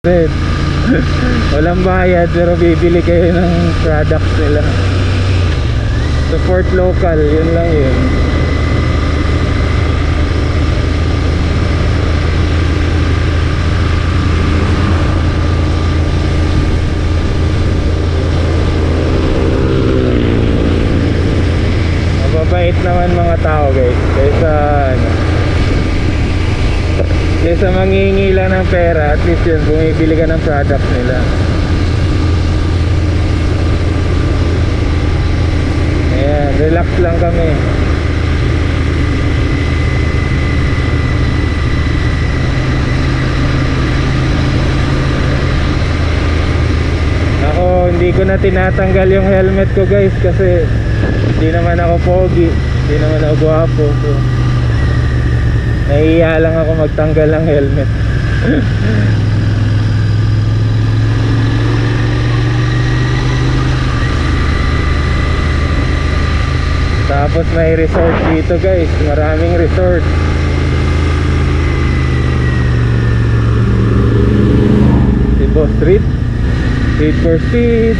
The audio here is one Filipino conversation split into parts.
Red. Walang bayad pero bibili kayo ng products nila. Support local, yun lang yun. Mababait naman mga tao guys. Kaysa manghihingi lang ng pera, at least yun, bumibili ka ng product nila. Ayan, relax lang kami. Ako, hindi ko na tinatanggal yung helmet ko guys, kasi hindi naman ako pogi, hindi naman ako gwapo, so nahihiya lang ako magtanggal ng helmet. Tapos may resort dito guys, maraming resort. Si Boss Street, Speed for Speed.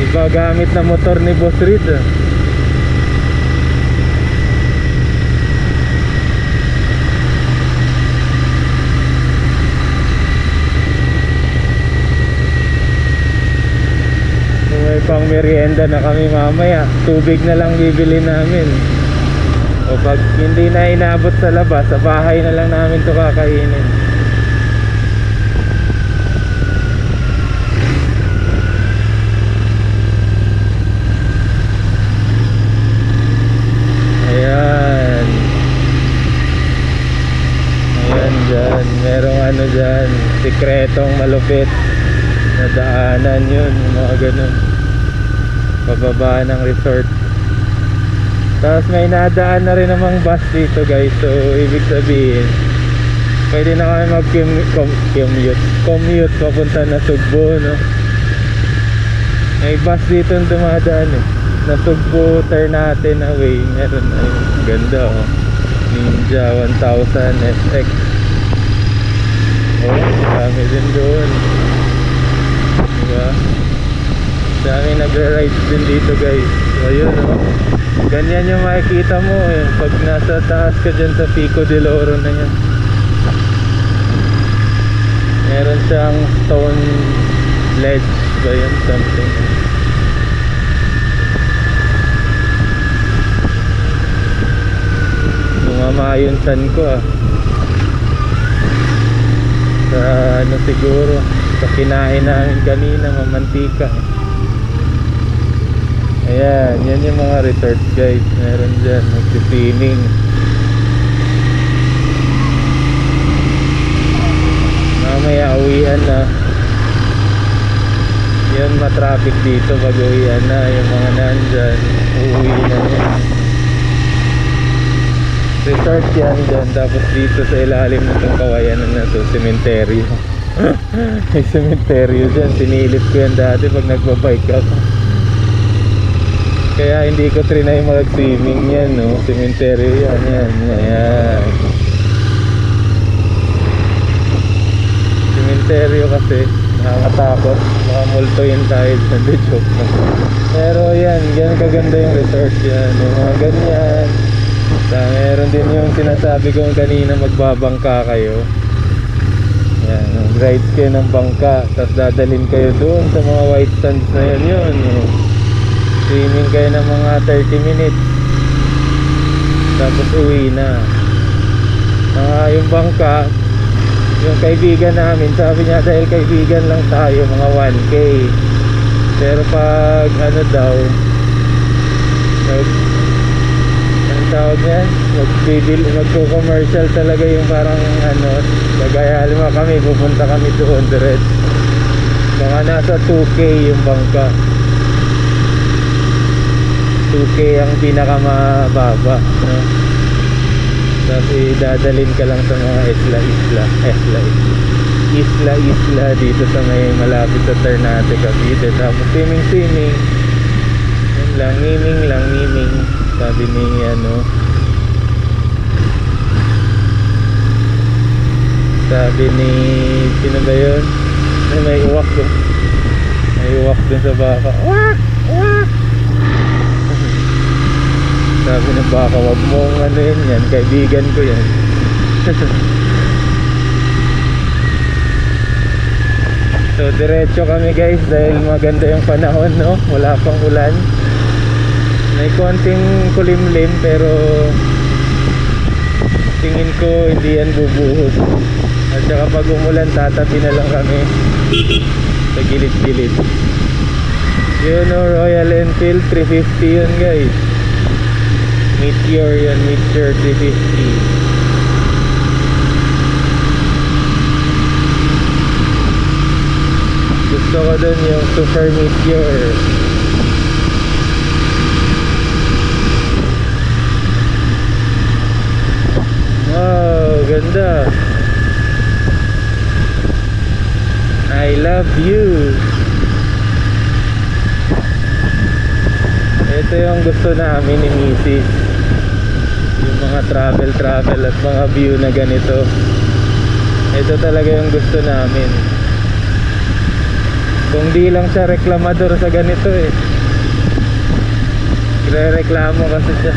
Iba gamit na motor ni Boss Street ah. May pang merienda na kami mamaya. Tubig na lang bibili namin. O pag hindi na inabot sa labas, sa bahay na lang namin ito kakainin. Ayan. Ayan dyan. Merong ano dyan, sikretong malupit na daanan yun, yung mga ganun. Pababa ng resort. Tapos may nadaan na rin namang bus dito guys. So ibig sabihin pwede na kami mag-commute papunta na Sugbo, no? May bus dito dumadaan eh, na Sugbo Ternate na way. Meron na yun. Ganda oh, Ninja 1000 SX. Oh, kami din doon, diba? Dami nagra-rides din dito guys. So ayun oh, ganyan yung makikita mo eh, pag nasa taas ka dyan sa Pico de Oro na yan. Meron siyang stone ledge ba yan, something. Tumama yung san ko ah. Sa ano siguro, sa kinain namin kanina, mamantika eh. Ayan, yan yung mga resort guys. Meron dyan, magsi-swimming. Mamaya uwian na. Yan, matraffic dito pag uwian na. Yung mga nandyan, uuwi na yan. Resort yan dyan. Tapos dito sa ilalim ng itong kawayanan na ito, sementeryo. May sementeryo dyan. Sinilip ko yan dati pag nagbabike ako. Kaya hindi ko trinay mag-swimming yan, no? Sementeryo yan, yan, yan. Sementeryo kasi nakakatakot, makamultuin tayo dyan, di joke na. Pero yan, ganyan kaganda yung resort yan, yung mga ganyan. Meron din yung sinasabi ko kanina, magbabangka kayo. Yan, rides kayo ng bangka, tapos dadalhin kayo doon sa mga white sands na yan, yun, no? Swimming kayo ng mga 30 minutes, tapos uwi na. Yung bangka, yung kaibigan namin, sabi niya dahil kaibigan lang tayo, mga 1K. Pero pag ano daw, ang tawag niya, magko-commercial talaga, yung parang ano, kagaya halimbawa kami, pupunta kami 200, baka nasa 2K yung bangka. 2K ang pinakamababa, no? Tapos idadalhin ka lang sa mga isla dito sa may malapit sa Ternate, Cavite. Tapos swimming, yun lang, miming, sabi ni ano, Sabi ni, sino ba yun? May uwak dun. May uwak dun sa baka. Wak! Wak! Sabi ng baka, wag mong ano yun yan, kaibigan ko yan. So diretso kami guys dahil maganda yung panahon, no? Wala pang ulan. May konting kulimlim pero tingin ko hindi yan bubuhos. At saka pag umulan tatabi na lang kami sa gilid-gilid. Yun o, Royal Enfield 350 yun guys. Meteor yan, Meteor 350. Gusto ko dun yung Super Meteor. Wow, ganda. I love you. Ito yung gusto namin ni Mrs. Yung mga travel at mga view na ganito. Ito talaga yung gusto namin. Kung di lang siya reklamador sa ganito eh. Re-reklamo kasi siya.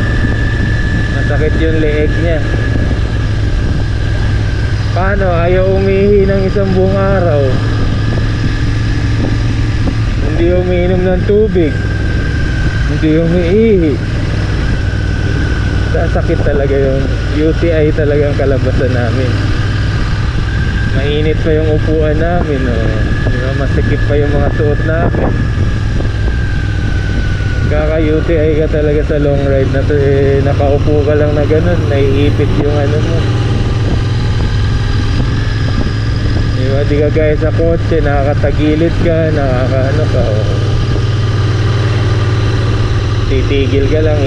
Masakit yung leeg niya. Paano? Ayaw umihi ng isang buong araw. Hindi umiinom ng tubig. Hindi umiihi. Sasakit talaga yung UTI talagang kalabasan namin. Mainit pa yung upuan namin, oh. Masikip pa yung mga suot namin. Kaka-UTI ka talaga sa long ride na to eh. Nakaupo ka lang na ganun, naiipit yung ano mo. Diba, di ka gaya sa kotse, nakakatagilid ka, nakakaano ka, oh. Titigil ka lang,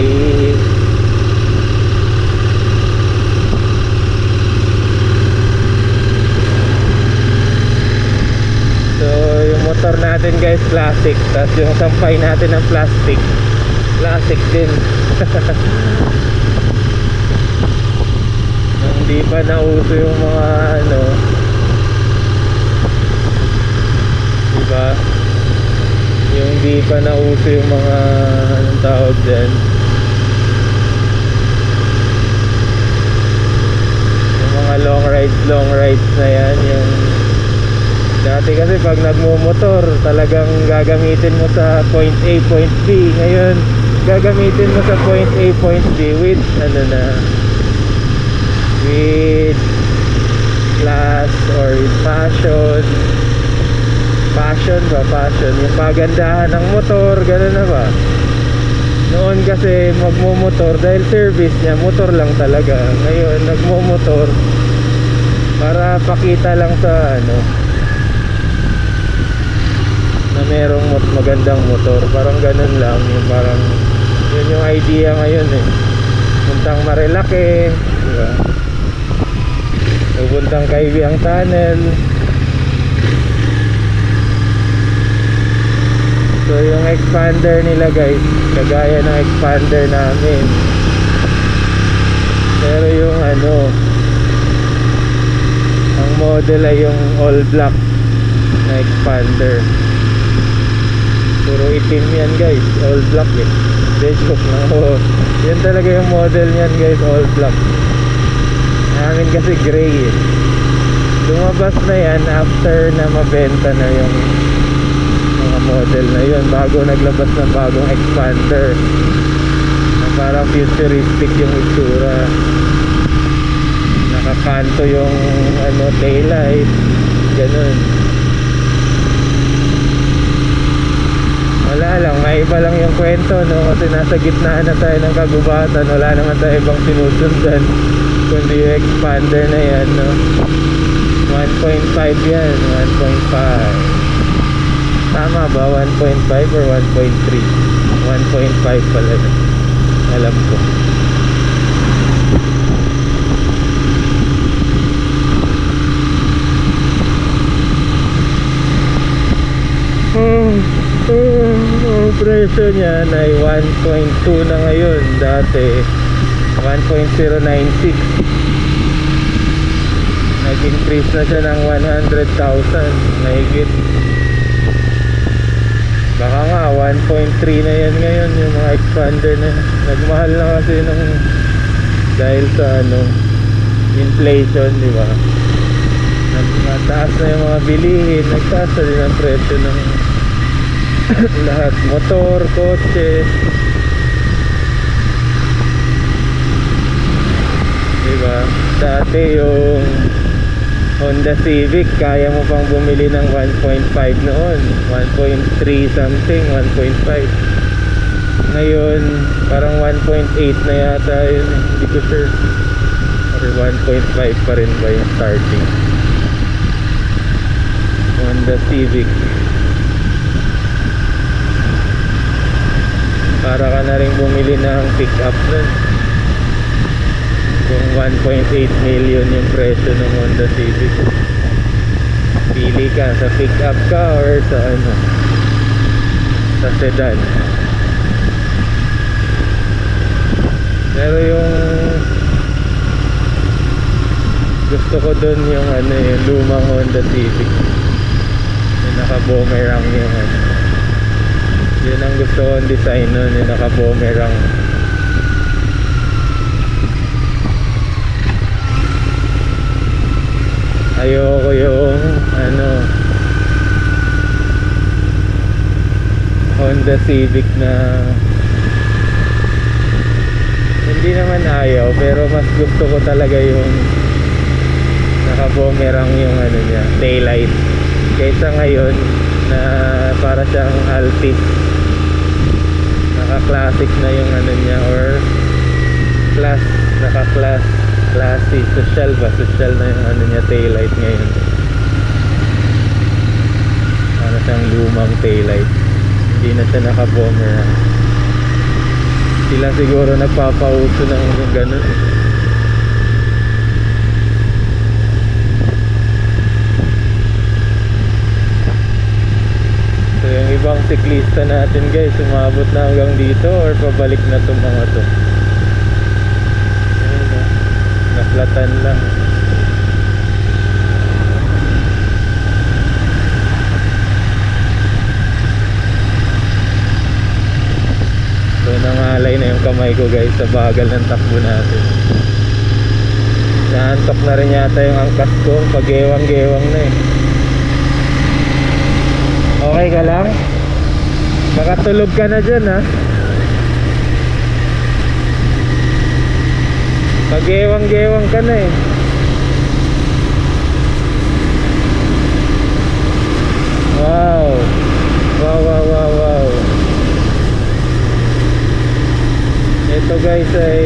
So yung motor natin guys classic, tapos yung sampay natin ng plastic classic din. Hindi pa nauso yung mga ano, diba, yung hindi pa nauso yung mga anong tawag dyan, yung mga long rides na yan. Yung dati kasi pag nagmumotor talagang gagamitin mo sa point A, point B. Ngayon gagamitin mo sa point A, point B with ano na, with class or with passion. Passion ba? Passion. Yung pagandahan ng motor, gano'n na ba? Noon kasi magmumotor dahil service niya, motor lang talaga. Ngayon nagmumotor para pakita lang sa ano, na merong magandang motor, parang ganun lang, yung parang yun yung idea ngayon eh. Puntang Marilake, diba? Pupuntang Kaibiyang Tunnel. So yung expander nila guys, kagaya ng expander namin, pero yung ano, ang model ay yung all black na expander. Puro itim yan guys, all black eh. De joke lang, oh. Yan talaga yung model niyan guys, all black. Namin kasi gray eh. Lumabas na yan after na mabenta na yung mga model na yun, bago naglabas ng bagong expander na parang futuristic yung itsura. Nakakanto yung ano, taillight, ganun. Wala lang, maiba lang yung kwento, no? Kasi nasa gitna na tayo ng kagubatan, wala naman tayo ibang sinusundan kundi yung expander na yan, no? 1.5 yan, 1.5. Tama ba? 1.5 or 1.3? 1.5 pala na, alam ko. Ang presyo niya ay 1.2 na ngayon, dati 1.096. Nag-increase na siya ng 100,000 mahigit. Baka nga 1.3 na yan ngayon yung mga expander na. Nagmahal na kasi nung dahil sa inflation, di ba? Nagtaas na yung mga bilihin, nagtaas na din ang presyo ng lahat, motor, kotse. Di ba? Dati yung Honda Civic, kaya mo pang bumili ng 1.5 noon, 1.3 something, 1.5. Ngayon, parang 1.8 na yata yun, hindi ko sure. Or 1.5 pa rin ba yung starting Honda Civic. Para ka na rin bumili ng pick-up nun. Kung 1.8 million yung presyo ng Honda Civic, pili ka sa pick-up ka or sa sa sedan. Pero yung gusto ko dun yung yung lumang Honda Civic, yung naka-boomerang yung yun ang gusto kong design nun, yung naka-boomerang. Ayoko yung Honda Civic na hindi naman ayaw, pero mas gusto ko talaga yung naka-boomerang yung niya, taillight, kaysa ngayon na para siyang Altis. Naka-classic na yung niya, or classy, social ba? Social na yung niya, taillight ngayon. Para siyang lumang taillight, hindi na siya naka-boomerang. Sila siguro nagpapauso ng ganun. So yung ibang siklista natin guys, umabot na hanggang dito or pabalik na itong mga to. Ayun, naplatan lang. So nangalay na yung kamay ko guys sa bagal ng takbo natin. Naantok na rin yata yung angkas ko, pag-gewang-gewang na eh. Okay ka lang? Baka tulog ka na dyan ha. Pag-gewang-gewang ka na eh. Wow. Wow. Ito guys ay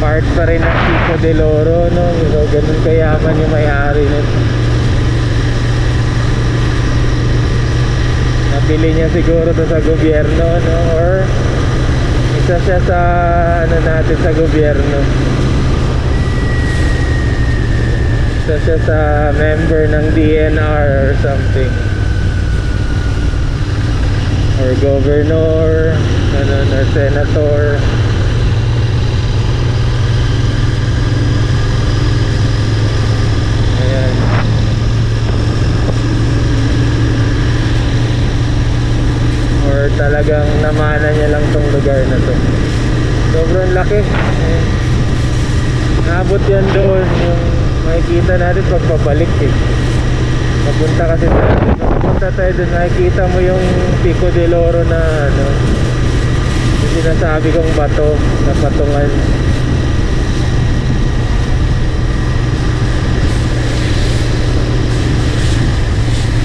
part pa rin ng Pico del Oro, no? So, ganun kayaman yung may-ari nito. Nabili niya siguro to sa gobyerno, no? Or isa siya sa natin sa gobyerno. Isa siya sa member ng DNR or something, or governor, or senator. Ayan. Or talagang namana niya lang tong lugar na to. Sobrang laki. Ayan. Naabot yan doon, yung makikita natin pagpabalik eh. Papunta kasi natin, papunta tayo doon, nakikita mo yung Pico del Oro na yung sinasabi kong bato na patungan.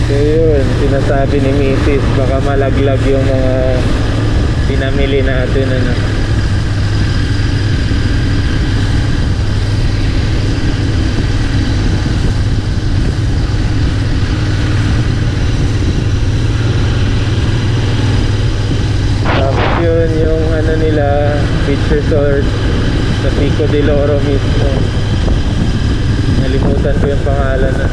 So yun, sinasabi ni Mrs. baka malaglag yung mga pinamili natin yun yung nila, beach resort sa Pico del Oro mismo. Nalimutan ko yung pangalan na.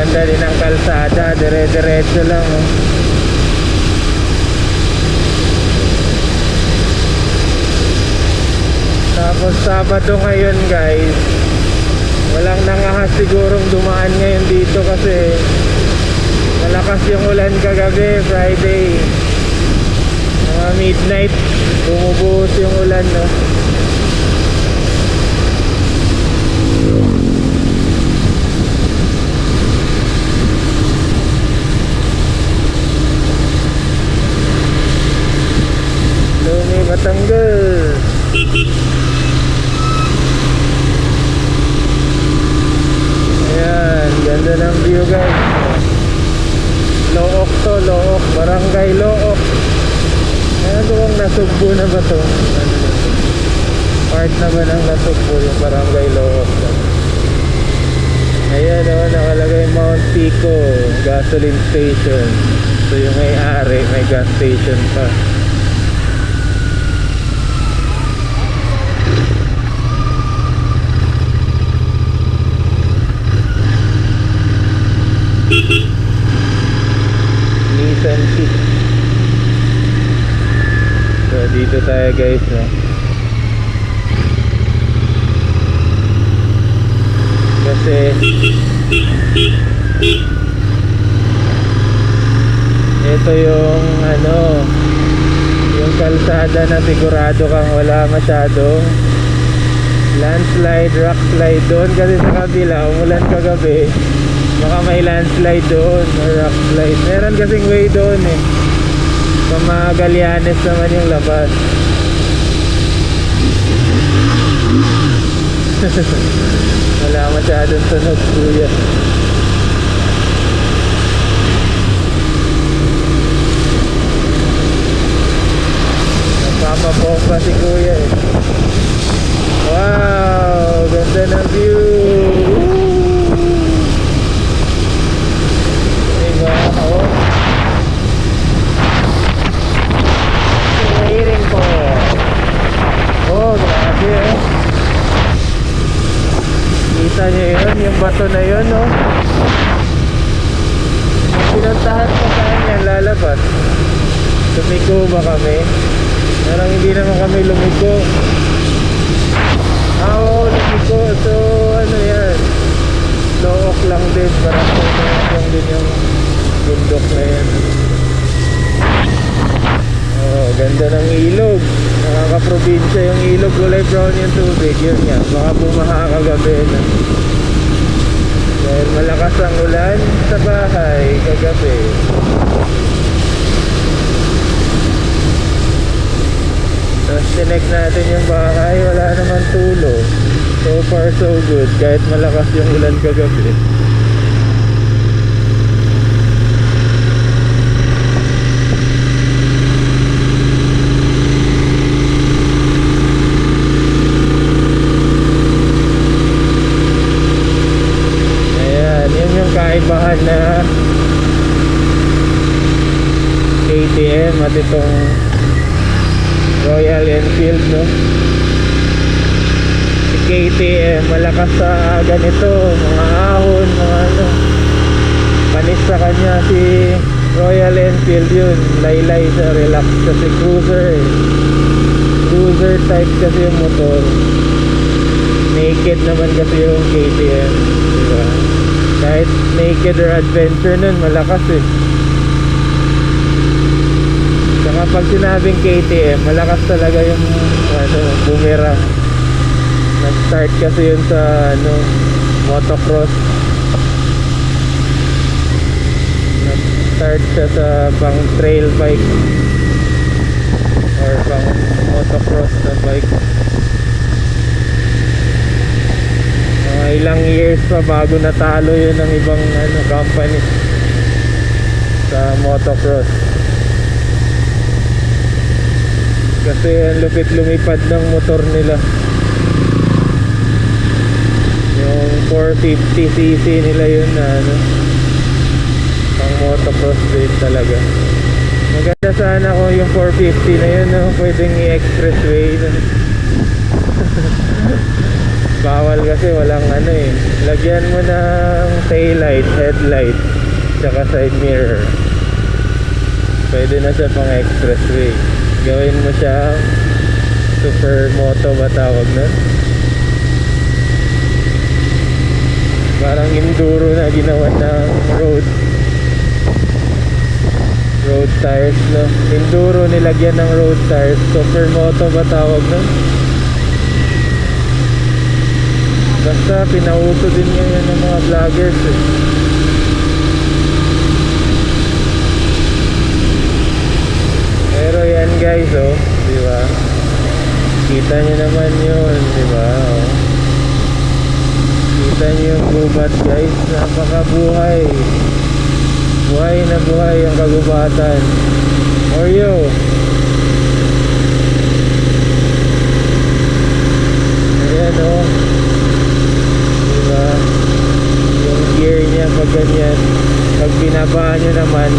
ganda din ang kalsada, dire-diretso lang oh. Tapos Sabado ngayon guys, walang nangahas sigurong dumaan ngayon dito kasi malakas yung ulan kagabi, Friday. Mga midnight, bumubuhos yung ulan no. Lumi Batangas. Ayan, ganda ng view guys. Look to, Look, Barangay Look. Ayan doon, Nasugbu na ba to? Part na ba ng Nasugbu yung Barangay Look? Ayan o, nakalagay Mount Pico Gasoline Station. So yung may-ari, may gas station pa. Nissan Kit. So dito tayo guys no? Kasi ito yung yung kalsada na sigurado kang wala masyadong landslide, rock slide. Doon kasi sa kabila umulan kagabi, baka may landslide doon or rock slide. Meron kasing way doon eh, sa mga Galianes naman yung labas. Wala masyadong tunog kuya. Nagpapapompa si kuya eh. Wow, ganda ng view. Diba? Oh. Hearing po. Oh, grabe eh. Kita nyo yun, yung bato na yun, no? Pinuntahan pa saan yan lalabas. Lumiko ba kami? Parang hindi naman kami lumiko. Oo, lumiko. So, ano yan? Look lang din. Parang yung din yung bundok na yan. Oh, ganda ng ilog. Nakaka-probinsya yung ilog. Kulay brown yung tubig. Yun nga, baka bumaha kagabi na. Dahil malakas ang ulan sa bahay kagabi. Tapos tinek natin yung bahay, wala naman tulo. So far so good, kahit malakas yung ulan kagabi. Ayan, yun yung kaibahan na KTM at itong Royal Enfield, no? Si KTM malakas sa ganito, mga ahon, mga ano. Panis sa kanya si Royal Enfield, yun laylay sa relax kasi cruiser eh. Cruiser type kasi yung motor. Naked naman kasi yung KTM, diba? Kahit naked or adventure nun malakas eh. Kapag sinabing KTM, malakas talaga yung boomerang. Nag-start kasi yun sa motocross. Nag-start siya sa pang trail bike or pang motocross na bike. Mga ilang years pa bago natalo yun ng ibang company sa motocross. Kasi ang lupit lumipad ng motor nila. Yung 450cc nila yun na pang motocross din talaga. Maganda sana kung yung 450 na yun pwedeng i-expressway Bawal kasi walang ano eh. Lagyan mo ng taillight, headlight, tsaka side mirror. Pwede na siya pang expressway. Gawin mo siya supermoto ba tawag nun? Parang enduro na ginawa ng road tires, no? Enduro nilagyan ng road tires. Supermoto ba tawag nun? Basta pinauso din ngayon ng mga vloggers eh. Pero yan guys, oh, di ba? Kita nyo naman yun, di ba? Oh. Kita nyo yung gubat guys, napakabuhay. Buhay na buhay ang kagubatan. Oreo. Ayan oh. Diba? Yung gear niya pag ganyan, pag binabaan nyo naman,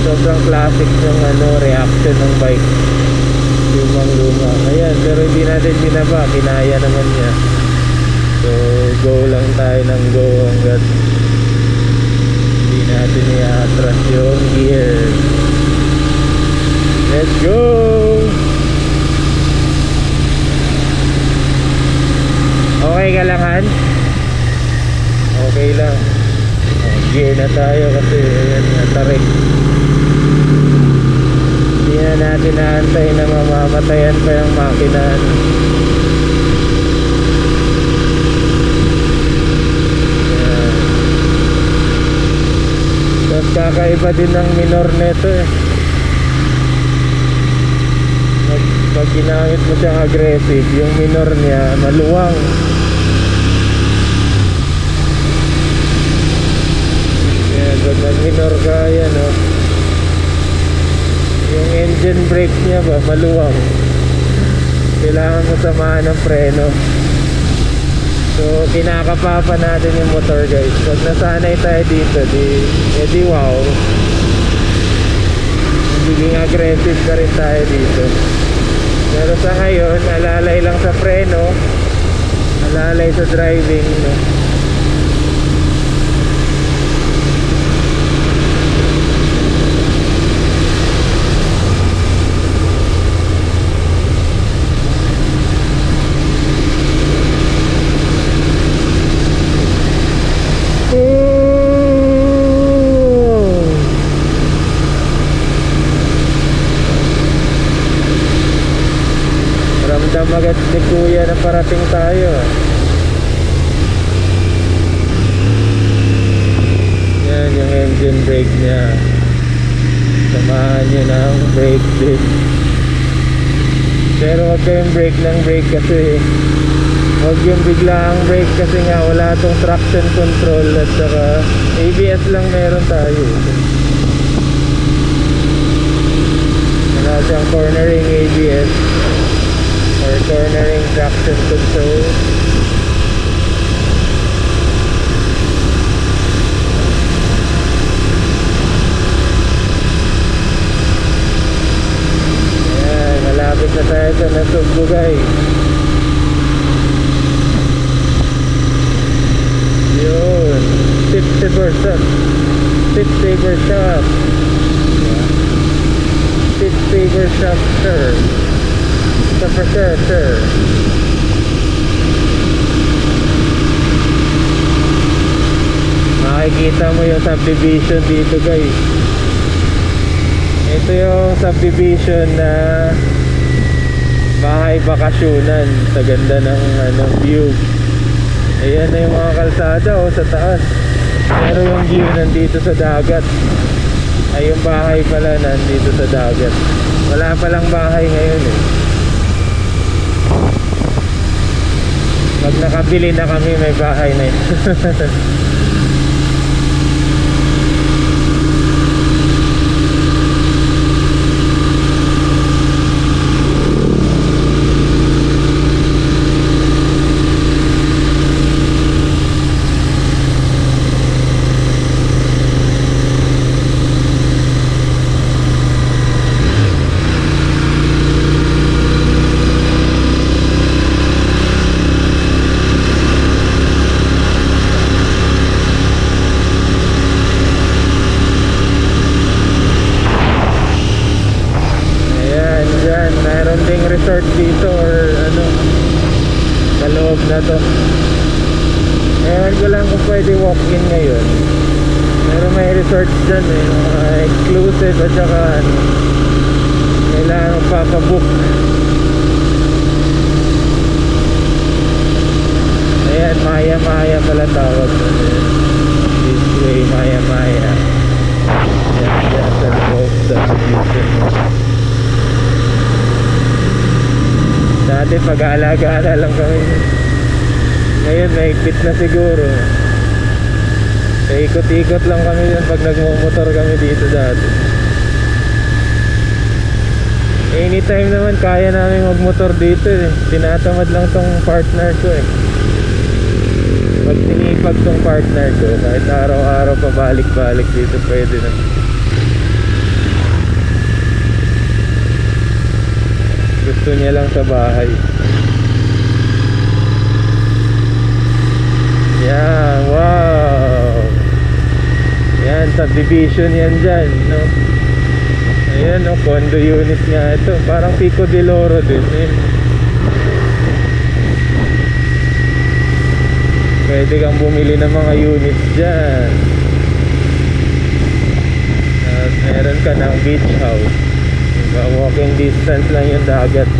sobrang classic yung ano, reaction ng bike. Lumang luma. Ayan, pero hindi natin binaba, kinaya naman niya. So go lang tayo ng go hanggat hindi natin i-atras yung gear. Let's go! Okay ka lang, Han? Okay lang. Gear na tayo kasi ayan, natarik. Hindi na natin naantay na mamamatayan pa yung makina. Tapos kakaiba din ng minor neto eh. Pag ginamit mo siyang aggressive, yung minor niya maluwang. Yan, pag nag-minor ka, yan oh. Yung engine brake niya ba, maluwang. Kailangan mo samahan ng preno. So, kinakapapa natin yung motor guys. Pag nasanay tayo dito, di wow. Magiging aggressive ka rin tayo dito. Pero sa ngayon, alalay lang sa preno, alalay sa driving, no? Ramdam agad ni Kuya na parating tayo. Yan yung engine brake niya. Samahan nyo ng brake din. Pero wag kayong brake ng brake kasi wag yung biglaang brake kasi nga wala tong traction control at saka ABS lang meron tayo. Wala siyang cornering ABS or cornering traction control. Ayan, malapit na tayo sa Nasugbuhay. Yun, tip saver shop. Tip saver shop. Tip saver shop, sir. Sir. Makikita mo yung subdivision dito guys. Ito yung subdivision na bahay bakasyonan sa ganda ng ano, view. Ayan na yung mga kalsada oh, sa taas. Pero yung view nandito sa dagat. Ay yung bahay pala nandito sa dagat. Wala palang bahay ngayon eh. Pag nakabili na kami, may bahay na yun. ko lang kung pwede walk-in ngayon. Pero may resort dyan eh, mga exclusive at saka ano, kailangan papabook. Ayan, Maya Maya pala tawag nun eh. This way, Maya Maya. Ayan, dyan sa loob sa submission mo. Dati pag-aalaga lang kami. Ngayon mahigpit na siguro. Ikot-ikot lang kami dyan pag nagmumotor kami dito dati. Anytime naman kaya namin magmotor dito eh. Tinatamad lang tong partner ko eh. Pag tinipag tong partner ko, kahit araw-araw pa balik-balik dito pwede na. Gusto niya lang sa bahay. Yan, wow. Yan, subdivision yan dyan, no? Ayan, no, condo unit nga ito. Parang Pico de Loro din, eh. Pwede kang bumili ng mga units dyan. At meron ka ng beach house. Walking distance lang yung dagat.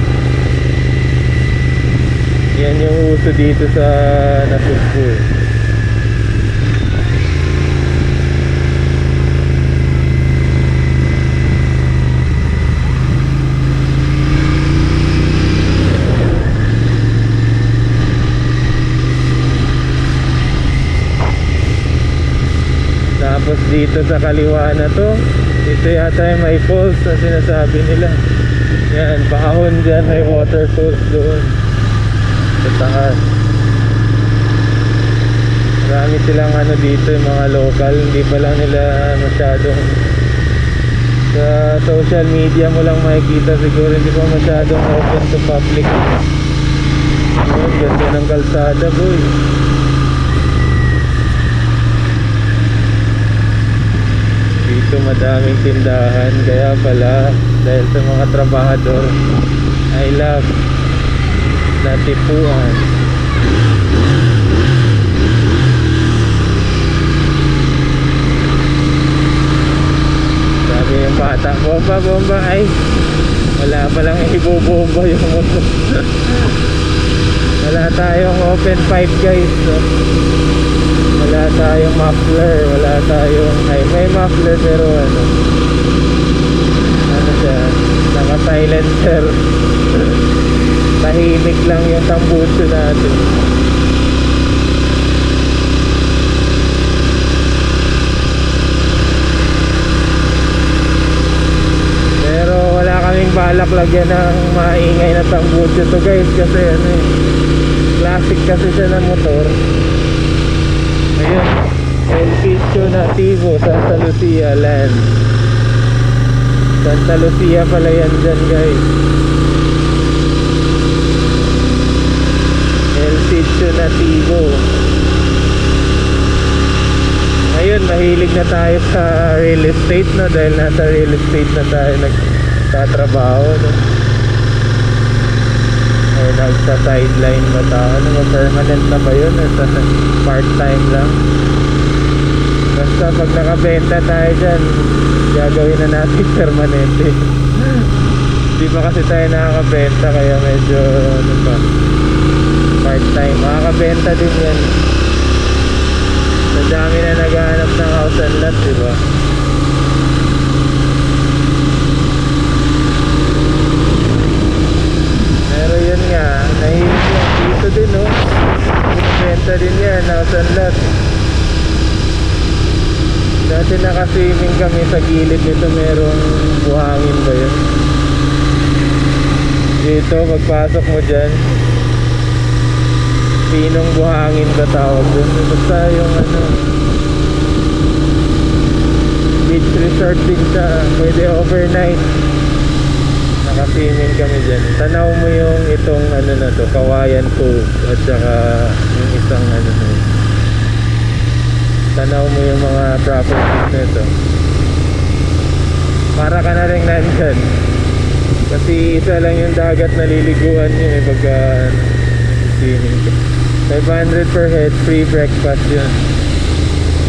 Yan yung uso dito sa Nasugbu. Tapos dito sa kaliwa na to, ito yata yung may falls na sinasabi nila. Yan, paahon dyan, may waterfalls doon sa taas. Marami silang ano dito, yung mga local. Hindi pa lang nila masyadong, sa social media mo lang makikita siguro, hindi pa masyadong open to public. Ayun, ganda ng kalsada, boy. Dito madaming tindahan, kaya pala dahil sa mga trabahador I love Natipuan. Sabi yung bata, bomba bomba, ay wala palang ibobomba yung motor. Wala tayong open pipe guys, no? Wala tayong muffler, wala tayong, ay may muffler pero ano siya, naka silencer. Tahimik lang yung tambucho natin. Pero wala kaming balak lagyan ng maingay na tambucho to guys, kasi ano eh, classic kasi siya na motor. Ayun, El Picho Nativo, Santa Lucia Land. Santa Lucia pala yan dyan guys. El Picho Nativo. Ayun, mahilig na tayo sa real estate, no? Dahil nasa real estate na tayo nagtatrabaho, no? Ay, nagsa-sideline ba tayo? Ano, permanent na ba yun? Part-time lang. Basta pag nakabenta tayo dyan, gagawin na natin permanente. Di ba kasi tayo nakakabenta, kaya medyo ano pa, part-time. Makakabenta din yan. Madami na naghahanap ng house and lot, di ba? Pero yun nga, nahilig yan dito din, no? Benta din yan, house and lot. Dati naka-swimming kami sa gilid nito, merong buhangin ba yun? Dito, pagpasok mo dyan, Pinong Buhangin ba tawag dun? Basta yung ano, beach resort din siya, pwede overnight. Naka-swimming kami dyan. Tanaw mo yung itong ano na to, Kawayan Cove, at saka yung isang ano na yun. Tanaw mo yung mga properties nito. Para ka na rin nandyan. Kasi isa lang yung dagat na liliguan nyo eh pagka swimming ka. 500 per head, free breakfast yun.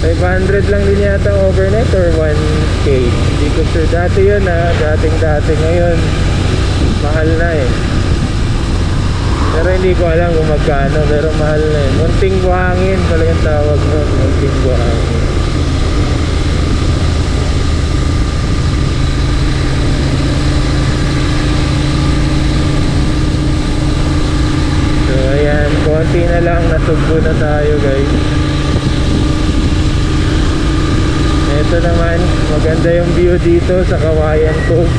500 lang din yata overnight or 1K. Hindi ko sure. Dati yun dating ngayon. Mahal na eh. Pero hindi ko alam kung magkano, pero mahal na eh. Munting buhangin pala yung tawag nun. Munting buhangin. So ayan, konti na lang, nasugbo na tayo guys. Ito naman, maganda yung view dito sa Kawayan Cove.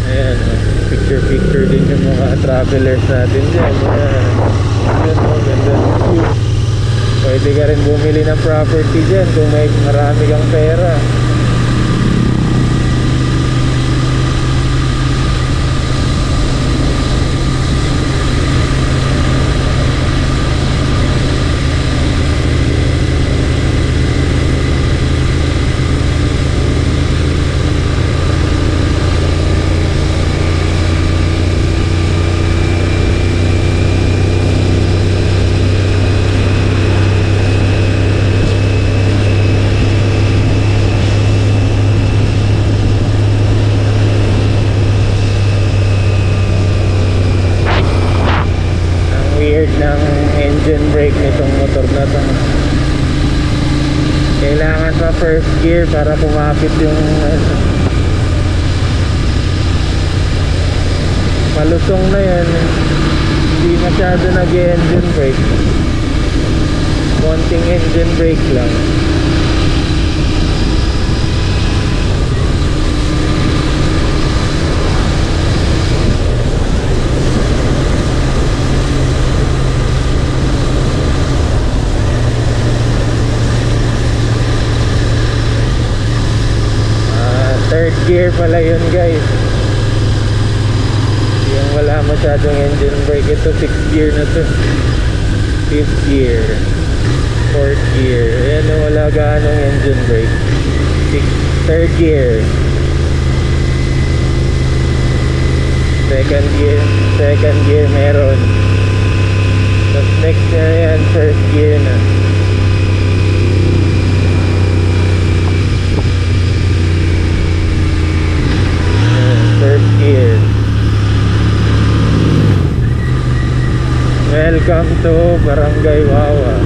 Ayan, picture din yung mga travelers natin dyan. Ayan, ganda ng view. Pwede ka rin bumili ng property dyan kung may marami kang pera. Ng engine brake nitong motor na to. Kailangan pa first gear para kumapit yung malusong na yan. Hindi masyado nag-engine brake, konting engine brake lang. Third gear pala yun guys. Yung wala masyadong engine brake. Ito 6th gear na to. 5th gear, 4th gear. Ayan, wala gaanong engine brake. 3rd gear, 2nd gear meron. Tapos next na yan, 1st gear na. First gear. Welcome to Barangay Wawa,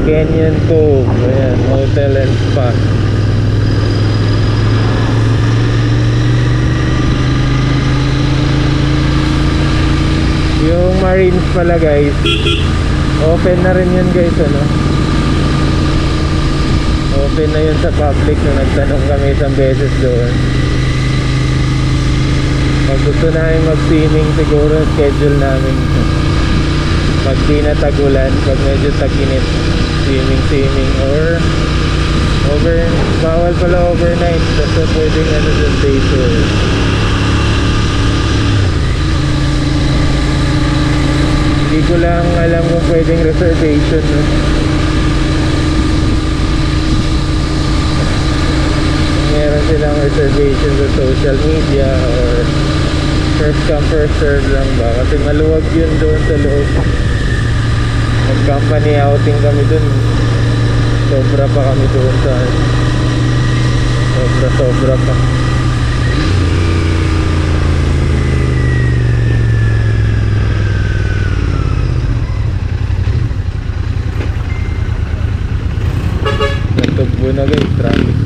Canyon Cove. Ayan, hotel and spa. Yung Marines pala guys, open na rin yun guys, ano? Open na yun sa public na nagtanong kami isang beses doon. Pag gusto namin mag-swimming, siguro schedule namin pag di na tagulan, pag medyo tag-init, swimming or bawal pala overnight, basta pwedeng ano dun, day tour. Hindi ko lang alam kung pwedeng reservation, no? Meron silang reservation sa social media or first come first serve lang ba, kasi maluwag yun doon sa loob. Mag company outing kami doon, sobra pa kami doon sa sobra pa. Natugbo na guys, traffic.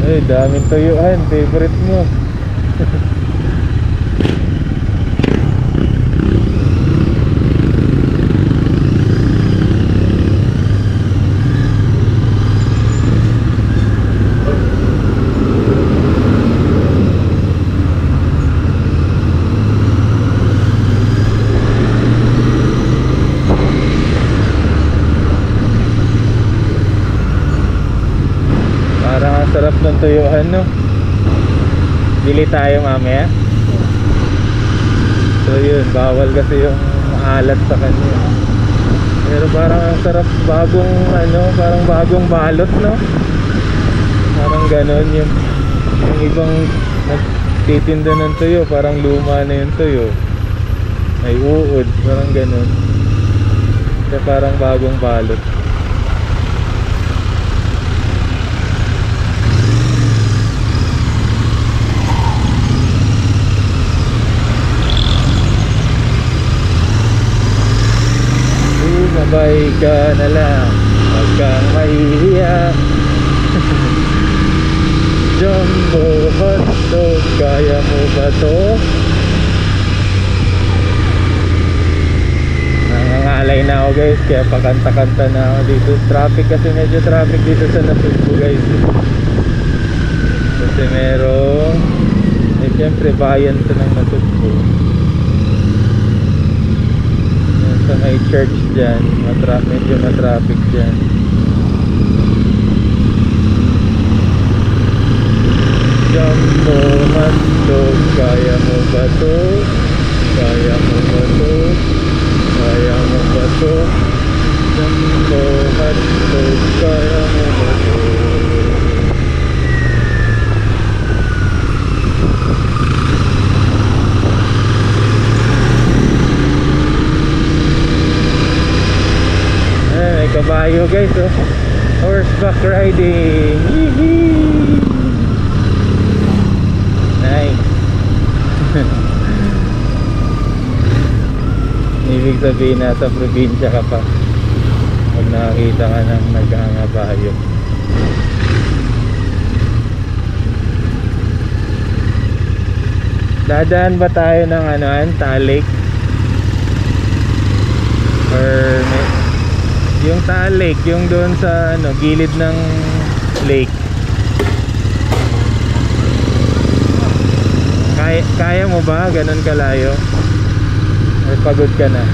Ay, daming tuyuan, favorite mo. sarap ng tuyuan, no? Bili tayo mamaya. So yun, bawal kasi yung maalat sa kanya. Pero parang ang sarap, bagong ano, parang bagong balot, no? Parang ganon yung ibang nagtitinda ng tuyo, parang luma na yung tuyo. May uod, parang ganon. Kaya parang bagong balot. Sabay ka na lang, wag kang mahihiya. Jumbo hotdog, kaya mo ba to? Nangangalay na ako guys, kaya pakanta-kanta na ako dito. Traffic kasi, medyo traffic dito sa Nasugbu guys. Kasi merong siyempre bayan to ng Nasugbu. Sa may church dyan, medyo matraffic dyan. Jumbo hotdog, kaya mo ba to? Kaya mo ba to? Kaya mo ba to? Jumbo hotdog, kaya mo ba to? May kabayo guys, oh. Horseback riding. Yee-hee! Nice. Ibig sabihin nasa probinsya ka pa pag nakakita ka ng nagkangabayo. Dadaan ba tayo ng Talik? Or yung Talik, yung doon sa gilid ng lake. Kaya mo ba ganun kalayo? Or pagod ka na?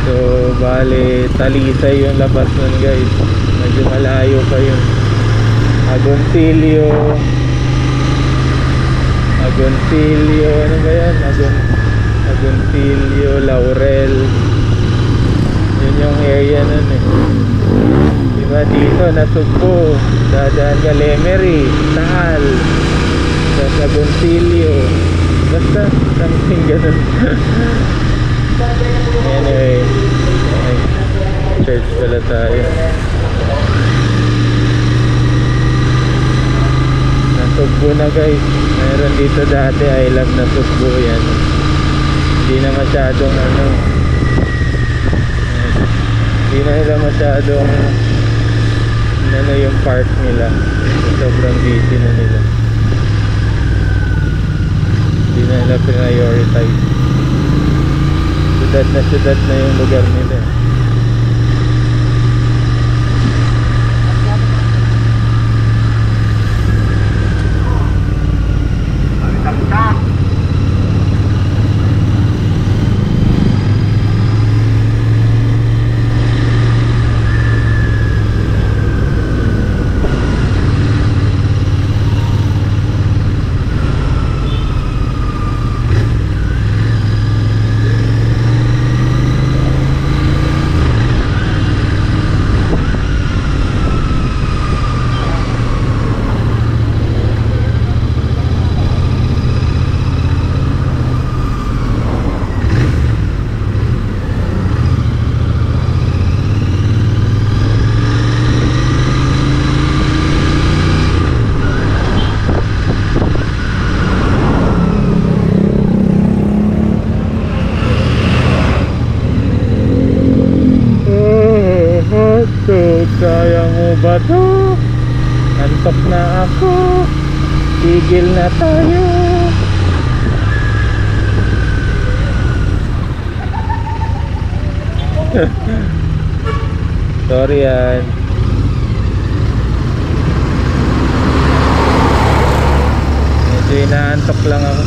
So bali Talisay yung labas nun guys. Medyo malayo pa yun. Agoncillo, ano ba yan? Agoncillo, Laurel. Yun yung area nun eh. Diba dito, Nasugbu, dadaan ka Lemery, Taal, sa Agoncillo. Basta, something ganun. Anyway, church pala tayo. Nasugbu na guys. Meron dito dati, I love Nasugbu yan. Hindi na masyadong hindi na nila masyadong yung park nila. Sobrang busy na nila. Hindi na nila prioritize. Syudad na yung lugar nila. Kaya mo ba to? Antok na ako. Tigil na tayo. Sorry yan. Medyo inaantok lang ako.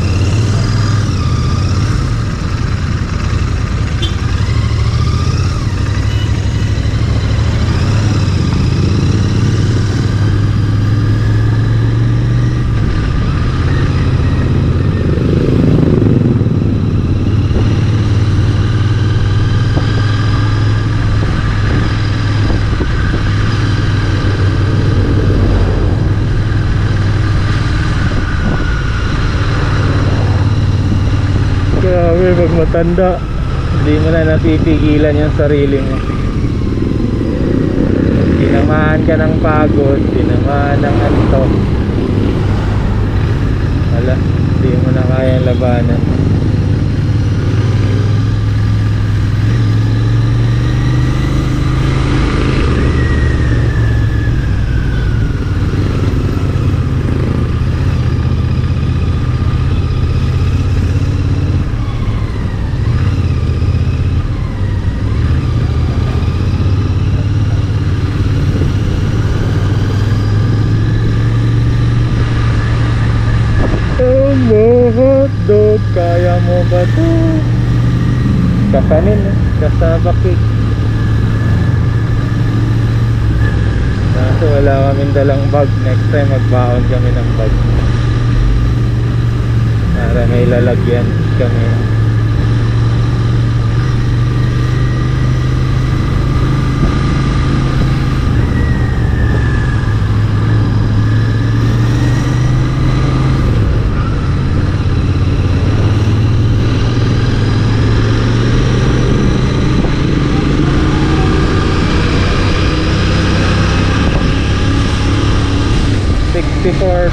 Grabe, pag matanda, hindi mo na napipigilan yung sarili mo. Tinamaan ka ng pagod, tinamaan ng antok. Wala, hindi mo na kayang labanan. Hotdog, kaya mo ba to? Kakanin, kasabakik. Kaso wala kaming dalang bag. Next time magbaon kami ng bag para may lalagyan kami.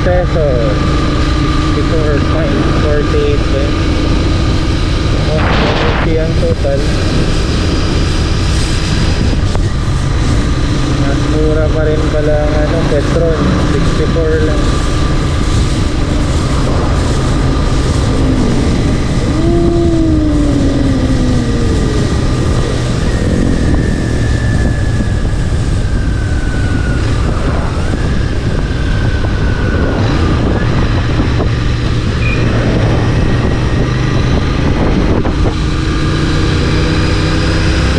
Pesos, 64.48 cents. Oh, 180 ang total. Mas mura pa rin pala ang petrol, 64 lang.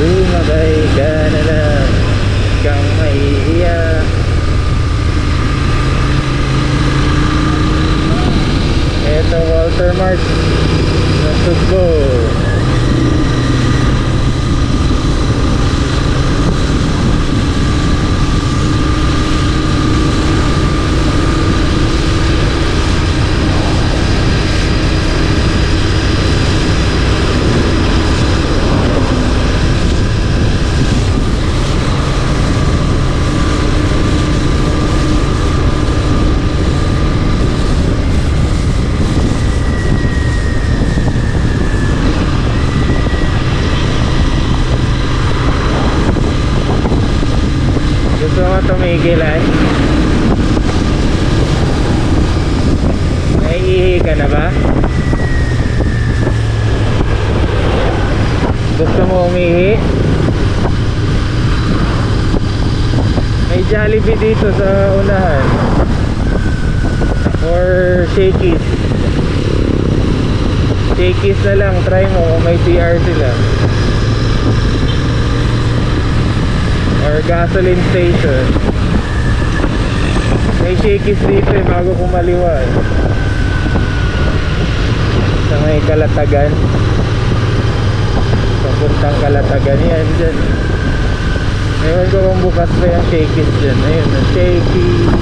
Sumabay ka na lang, kang maiiyak. Ito Walter Mart na Sugbo. Gusto mo tumigil ay? Naiihi ka na ba? Gusto mo umihi? May Jollibee dito sa unahan or Shakey's. Shakey's na lang, try mo kung may CR sila. Or gasoline station. May Shakey's dito bago kumaliwa sa may Kalatagan, papuntang Kalatagan. Yan dyan. Ewan ko kung bukas pa yung Shakey's dyan. Ayun, Shakey's.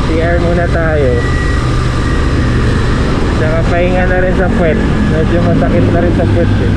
CR muna tayo. Tsaka pahinga na rin sa puwet. Medyo masakit na rin sa puwet eh.